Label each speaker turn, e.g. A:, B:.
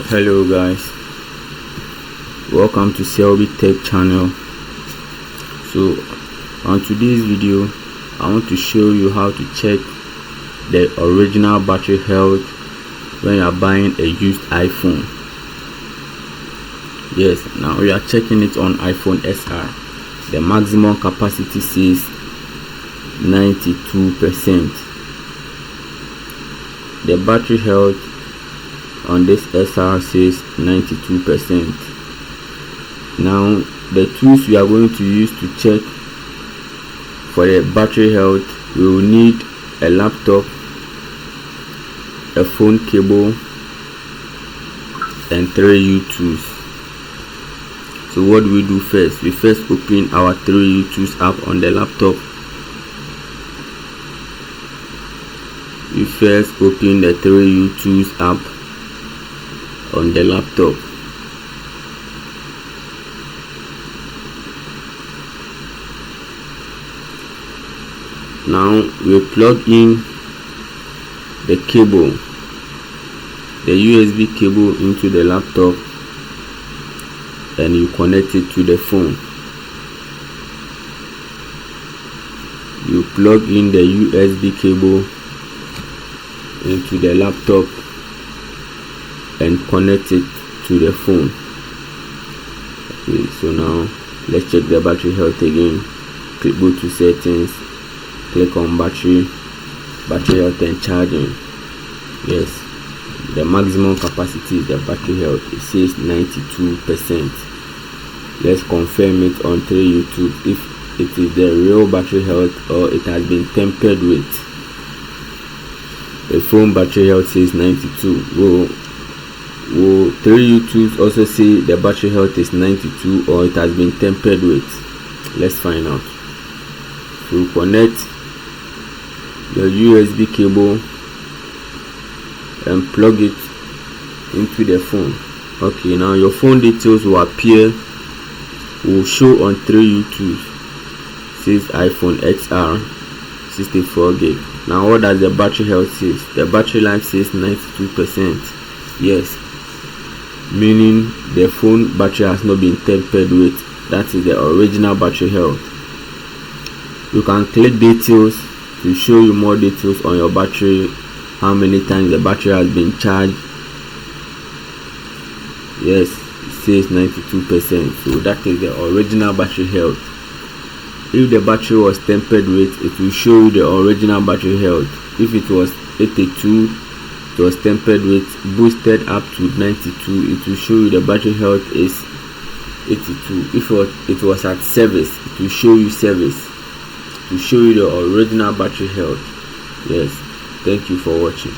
A: Hello guys, welcome to Selby Tech channel. So on today's video I want to show you how to check the original battery health when you are buying a used iPhone. Yes, now we are checking it on iPhone XR. The maximum capacity says 92%. The battery health on this SR says 92%. Now the tools we are going to use to check for the battery health, we will need a laptop, a phone cable, and 3U tools. So what do we do first? We first open our 3U tools app on the laptop. We first open the 3U tools app on the laptop. Now we plug in the cable, the USB cable, into the laptop, and you connect it to the phone. You plug in the USB cable into the laptop and connect it to the phone. Okay, so now let's check the battery health again. Go to settings, click on battery health and charging. Yes, the maximum capacity is the battery health. It says 92%. Let's confirm it on 3U tools if it is the real battery health or it has been tampered with. The phone battery health says 92. 3U tools also say the battery health is 92 or it has been tampered with. Let's find out. So connect your USB cable and plug it into the phone. Okay, now your phone details will appear, will show on 3U tools. It says iPhone XR 64 gig. Now what does the battery health say? The battery life says 92%. Yes, meaning the phone battery has not been tampered with. That is the original battery health. You can click details to show you more details on your battery, how many times the battery has been charged. Yes, it says 92%. So that is the original battery health. If the battery was tampered with, it will show you the original battery health. If it was 82, it was tampered with, boosted up to 92, it will show you the battery health is 82. If it was at service, it will show you service, to show you the original battery health. Yes, thank you for watching.